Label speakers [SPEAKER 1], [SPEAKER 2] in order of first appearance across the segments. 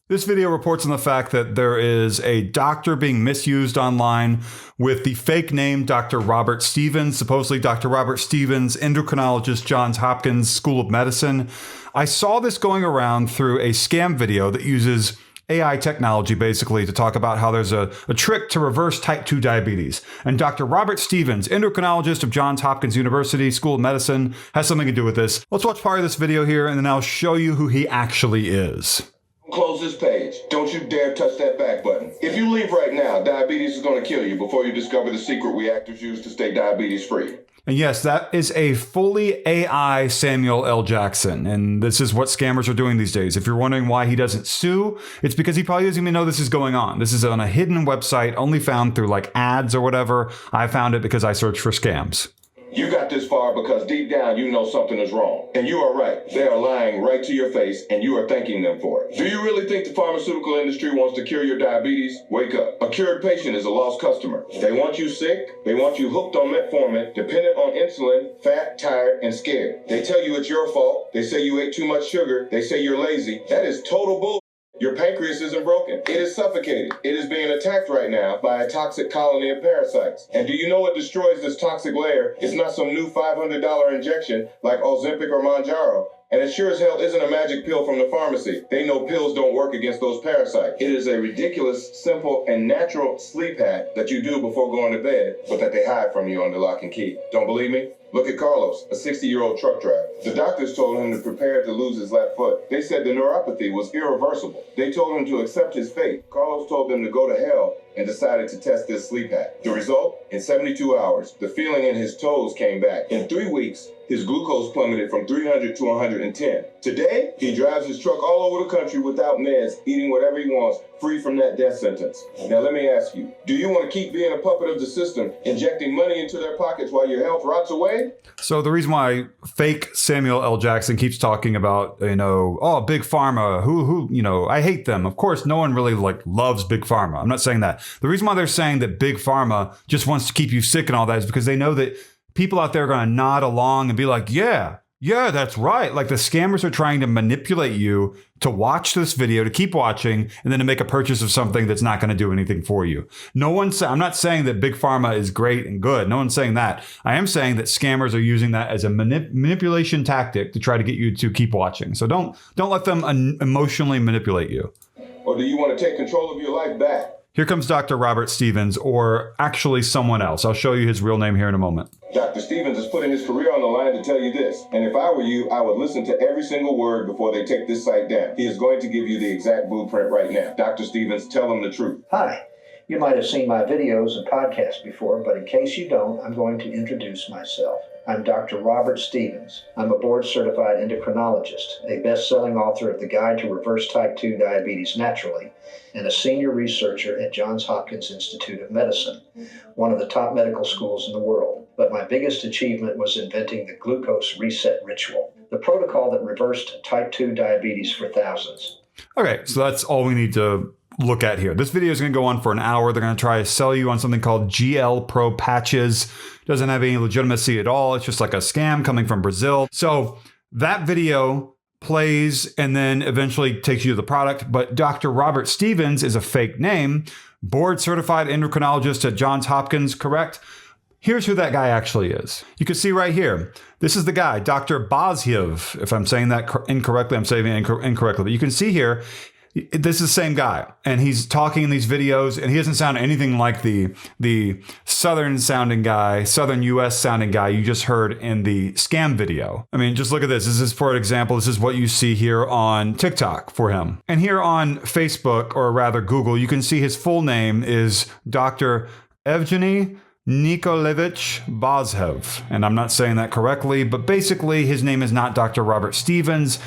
[SPEAKER 1] This video reports on the fact that there is a doctor being misused online with the fake name Dr. Robert Stevens, supposedly Dr. Robert Stevens, endocrinologist, Johns Hopkins School of Medicine. I saw this going around through a scam video that uses AI technology basically to talk about how there's a trick to reverse type 2 diabetes. And Dr. Robert Stevens, endocrinologist of Johns Hopkins University School of Medicine, has something to do with this. Let's watch part of this video here and then I'll show you who he actually is.
[SPEAKER 2] Close this page. Don't you dare touch that back button. If you leave right now, diabetes is going to kill you before you discover the secret we actors use to stay diabetes free.
[SPEAKER 1] And yes, that is a fully AI Samuel L. Jackson. And this is what scammers are doing these days. If you're wondering why he doesn't sue, it's because he probably doesn't even know this is going on. This is on a hidden website only found through like ads or whatever. I found it because I searched for scams.
[SPEAKER 2] You got this far because deep down you know something is wrong. And you are right. They are lying right to your face and you are thanking them for it. Do you really think the pharmaceutical industry wants to cure your diabetes? Wake up. A cured patient is a lost customer. They want you sick. They want you hooked on metformin, dependent on insulin, fat, tired, and scared. They tell you it's your fault. They say you ate too much sugar. They say you're lazy. That is total bull. Your pancreas isn't broken. It is suffocated. It is being attacked right now by a toxic colony of parasites. And do you know what destroys this toxic layer? It's not some new $500 injection like Ozempic or Mounjaro. And it sure as hell isn't a magic pill from the pharmacy. They know pills don't work against those parasites. It is a ridiculous, simple, and natural sleep hack that you do before going to bed, but that they hide from you under lock and key. Don't believe me? Look at Carlos, a 60-year-old truck driver. The doctors told him to prepare to lose his left foot. They said the neuropathy was irreversible. They told him to accept his fate. Carlos told them to go to hell and decided to test this sleep hack. The result? In 72 hours, the feeling in his toes came back. In 3 weeks, his glucose plummeted from 300 to 110. Today, he drives his truck all over the country without meds, eating whatever he wants, free from that death sentence. Now let me ask you, do you want to keep being a puppet of the system, injecting money into their pockets while your health rots away?
[SPEAKER 1] So the reason why fake Samuel L. Jackson keeps talking about, oh, Big Pharma, who, I hate them. Of course, no one really loves Big Pharma. I'm not saying that. The reason why they're saying that Big Pharma just wants to keep you sick and all that is because they know that people out there are going to nod along and be like, yeah, that's right. Like the scammers are trying to manipulate you to watch this video, to keep watching, and then to make a purchase of something that's not going to do anything for you. I'm not saying that Big Pharma is great and good. No one's saying that. I am saying that scammers are using that as a manipulation tactic to try to get you to keep watching. So don't let them emotionally manipulate you.
[SPEAKER 2] Or do you want to take control of your life back?
[SPEAKER 1] Here comes Dr. Robert Stevens, or actually someone else. I'll show you his real name here in a moment.
[SPEAKER 2] Dr. Stevens is putting his career on the line to tell you this. And if I were you, I would listen to every single word before they take this site down. He is going to give you the exact blueprint right now. Dr. Stevens, tell them the truth.
[SPEAKER 3] Hi. You might have seen my videos and podcasts before, but in case you don't, I'm going to introduce myself. I'm Dr. Robert Stevens. I'm a board-certified endocrinologist, a best-selling author of The Guide to Reverse Type 2 Diabetes Naturally, and a senior researcher at Johns Hopkins Institute of Medicine, one of the top medical schools in the world. But my biggest achievement was inventing the glucose reset ritual, the protocol that reversed type 2 diabetes for thousands.
[SPEAKER 1] Okay, so that's all we need to look at here. This video is going to go on for an hour. They're going to try to sell you on something called GL Pro patches. Doesn't have any legitimacy at all. It's just like a scam coming from Brazil. So that video plays and then eventually takes you to the product. But Dr. Robert Stevens is a fake name, board certified endocrinologist at Johns Hopkins, correct? Here's who that guy actually is. You can see right here. This is the guy, Dr. Bozhiev. If I'm saying that incorrectly, I'm saying it incorrectly. But you can see here, this is the same guy, and he's talking in these videos, and he doesn't sound anything like the Southern sounding guy, Southern US sounding guy you just heard in the scam video. I mean, just look at this. This is, for example, this is what you see here on TikTok for him. And here on Facebook, or rather Google, you can see his full name is Dr. Evgeny Nikolaevich Bozhiev. And I'm not saying that correctly, but basically his name is not Dr. Robert Stevens.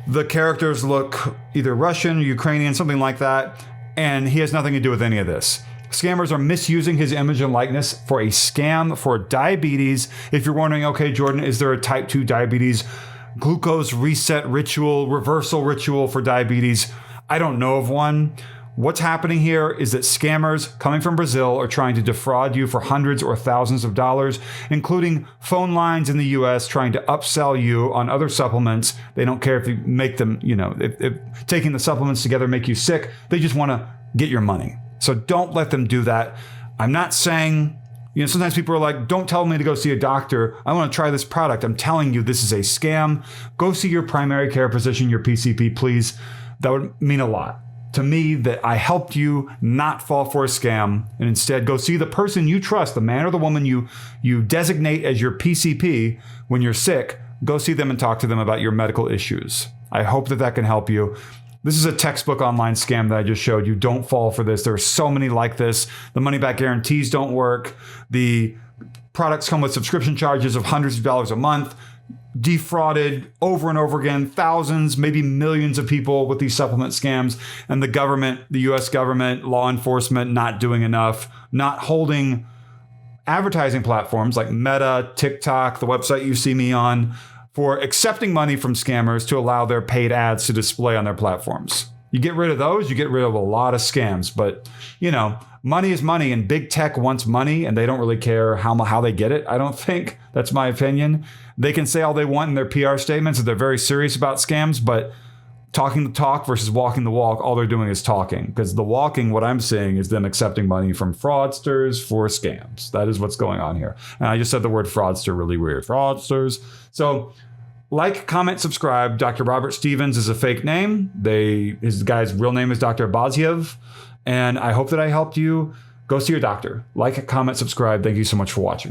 [SPEAKER 1] The characters look either Russian, Ukrainian, something like that, and he has nothing to do with any of this. Scammers are misusing his image and likeness for a scam for diabetes. If you're wondering, okay, Jordan, is there a type 2 diabetes glucose reset ritual, reversal ritual for diabetes? I don't know of one. What's happening here is that scammers coming from Brazil are trying to defraud you for hundreds or thousands of dollars, including phone lines in the US trying to upsell you on other supplements. They don't care if you make them, if taking the supplements together make you sick. They just want to get your money. So don't let them do that. I'm not saying, sometimes people are like, don't tell me to go see a doctor. I want to try this product. I'm telling you, this is a scam. Go see your primary care physician, your PCP, please. That would mean a lot to me, that I helped you not fall for a scam, and instead go see the person you trust, the man or the woman you designate as your PCP when you're sick. Go see them and talk to them about your medical issues. I hope that can help you. This is a textbook online scam that I just showed you. Don't fall for this. There are so many like this. The money back guarantees don't work. The products come with subscription charges of hundreds of dollars a month. Defrauded over and over again, thousands, maybe millions of people with these supplement scams, and the government, the US government, law enforcement not doing enough, not holding advertising platforms like Meta, TikTok, the website you see me on, for accepting money from scammers to allow their paid ads to display on their platforms. You get rid of those, you get rid of a lot of scams. But, money is money, and big tech wants money, and they don't really care how they get it, I don't think. That's my opinion. They can say all they want in their PR statements that they're very serious about scams, but talking the talk versus walking the walk, all they're doing is talking. Because the walking, what I'm seeing, is them accepting money from fraudsters for scams. That is what's going on here. And I just said the word fraudster really weird. Fraudsters. So like, comment, subscribe. Dr. Robert Stevens is a fake name. His guy's real name is Dr. Baziev. And I hope that I helped you. Go see your doctor. Like, comment, subscribe. Thank you so much for watching.